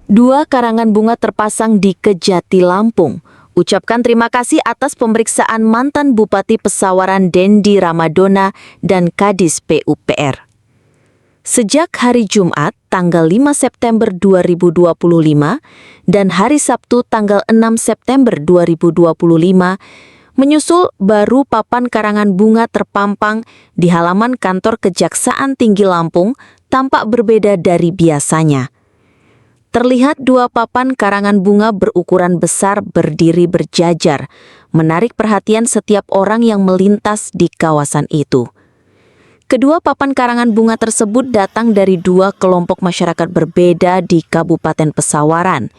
Dua karangan bunga terpasang di Kejati, Lampung. Ucapkan terima kasih atas pemeriksaan mantan Bupati Pesawaran Dendi Ramadona dan Kadis PUPR. Sejak hari Jumat tanggal 5 September 2025 dan hari Sabtu tanggal 6 September 2025, menyusul baru papan karangan bunga terpampang di halaman kantor Kejaksaan Tinggi Lampung tampak berbeda dari biasanya. Terlihat dua papan karangan bunga berukuran besar berdiri berjajar, menarik perhatian setiap orang yang melintas di kawasan itu. Kedua papan karangan bunga tersebut datang dari dua kelompok masyarakat berbeda di Kabupaten Pesawaran,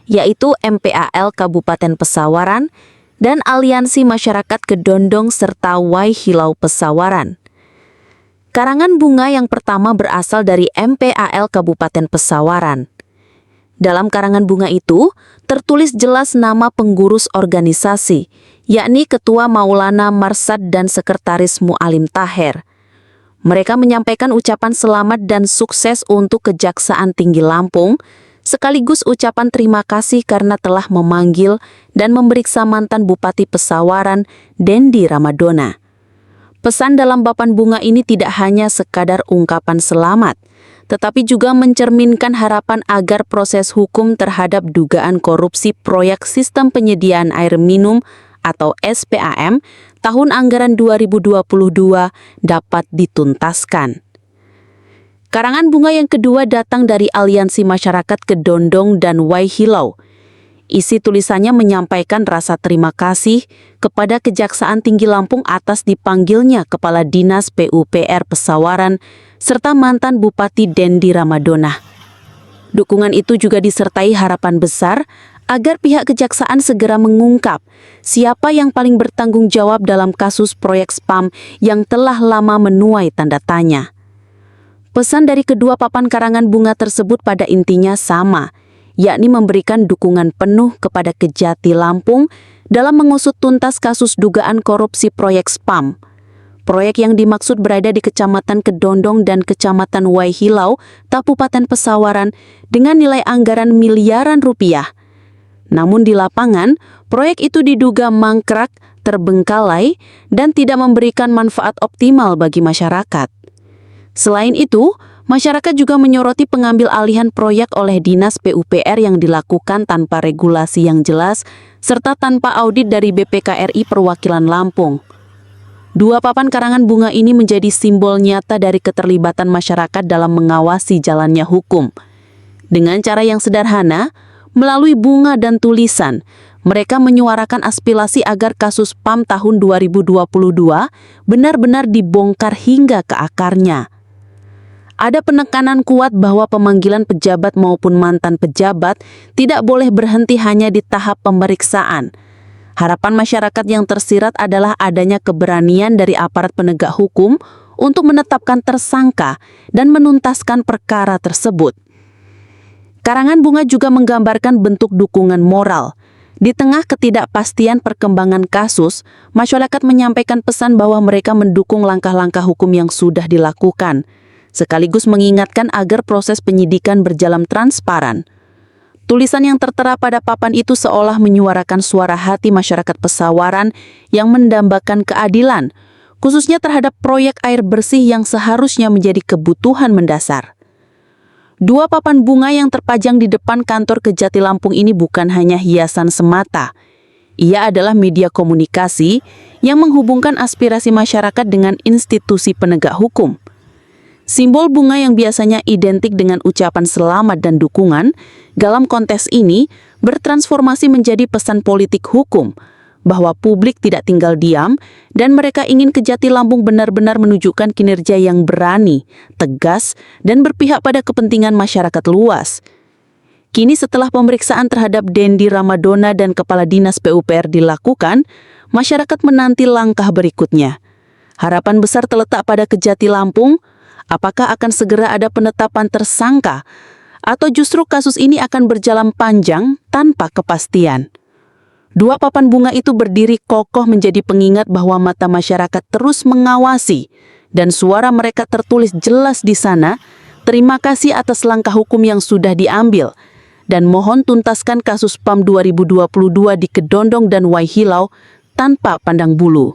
yaitu MPAL Kabupaten Pesawaran dan Aliansi Masyarakat Kedondong serta Waihilau Pesawaran. Karangan bunga yang pertama berasal dari MPAL Kabupaten Pesawaran. Dalam karangan bunga itu, tertulis jelas nama pengurus organisasi, yakni Ketua Maulana Marsad dan Sekretaris Mu'alim Taher. Mereka menyampaikan ucapan selamat dan sukses untuk Kejaksaan Tinggi Lampung, sekaligus ucapan terima kasih karena telah memanggil dan memeriksa mantan Bupati Pesawaran, Dendi Ramadona. Pesan dalam papan bunga ini tidak hanya sekadar ungkapan selamat, tetapi juga mencerminkan harapan agar proses hukum terhadap dugaan korupsi proyek Sistem Penyediaan Air Minum atau SPAM tahun anggaran 2022 dapat dituntaskan. Karangan bunga yang kedua datang dari Aliansi Masyarakat Kedondong dan Waihilau. Isi tulisannya menyampaikan rasa terima kasih kepada Kejaksaan Tinggi Lampung atas dipanggilnya Kepala Dinas PUPR Pesawaran serta mantan Bupati Dendi Ramadona. Dukungan itu juga disertai harapan besar agar pihak Kejaksaan segera mengungkap siapa yang paling bertanggung jawab dalam kasus proyek SPAM yang telah lama menuai tanda tanya. Pesan dari kedua papan karangan bunga tersebut pada intinya sama, yakni memberikan dukungan penuh kepada Kejati Lampung dalam mengusut tuntas kasus dugaan korupsi proyek SPAM. Proyek yang dimaksud berada di Kecamatan Kedondong dan Kecamatan Waihilau, Kabupaten Pesawaran dengan nilai anggaran miliaran rupiah. Namun di lapangan, proyek itu diduga mangkrak, terbengkalai, dan tidak memberikan manfaat optimal bagi masyarakat. Selain itu, masyarakat juga menyoroti pengambil alihan proyek oleh Dinas PUPR yang dilakukan tanpa regulasi yang jelas, serta tanpa audit dari BPKRI Perwakilan Lampung. Dua papan karangan bunga ini menjadi simbol nyata dari keterlibatan masyarakat dalam mengawasi jalannya hukum. Dengan cara yang sederhana, melalui bunga dan tulisan, mereka menyuarakan aspirasi agar kasus PAM tahun 2022 benar-benar dibongkar hingga ke akarnya. Ada penekanan kuat bahwa pemanggilan pejabat maupun mantan pejabat tidak boleh berhenti hanya di tahap pemeriksaan. Harapan masyarakat yang tersirat adalah adanya keberanian dari aparat penegak hukum untuk menetapkan tersangka dan menuntaskan perkara tersebut. Karangan bunga juga menggambarkan bentuk dukungan moral. Di tengah ketidakpastian perkembangan kasus, masyarakat menyampaikan pesan bahwa mereka mendukung langkah-langkah hukum yang sudah dilakukan, sekaligus mengingatkan agar proses penyidikan berjalan transparan. Tulisan yang tertera pada papan itu seolah menyuarakan suara hati masyarakat Pesawaran yang mendambakan keadilan, khususnya terhadap proyek air bersih yang seharusnya menjadi kebutuhan mendasar. Dua papan bunga yang terpajang di depan kantor Kejati Lampung ini bukan hanya hiasan semata. Ia adalah media komunikasi yang menghubungkan aspirasi masyarakat dengan institusi penegak hukum. Simbol bunga yang biasanya identik dengan ucapan selamat dan dukungan, dalam konteks ini bertransformasi menjadi pesan politik hukum, bahwa publik tidak tinggal diam dan mereka ingin Kejati Lampung benar-benar menunjukkan kinerja yang berani, tegas, dan berpihak pada kepentingan masyarakat luas. Kini setelah pemeriksaan terhadap Dendi Ramadona dan Kepala Dinas PUPR dilakukan, masyarakat menanti langkah berikutnya. Harapan besar terletak pada Kejati Lampung. Apakah akan segera ada penetapan tersangka, atau justru kasus ini akan berjalan panjang tanpa kepastian? Dua papan bunga itu berdiri kokoh menjadi pengingat bahwa mata masyarakat terus mengawasi, dan suara mereka tertulis jelas di sana, terima kasih atas langkah hukum yang sudah diambil, dan mohon tuntaskan kasus PAM 2022 di Kedondong dan Waihilau tanpa pandang bulu.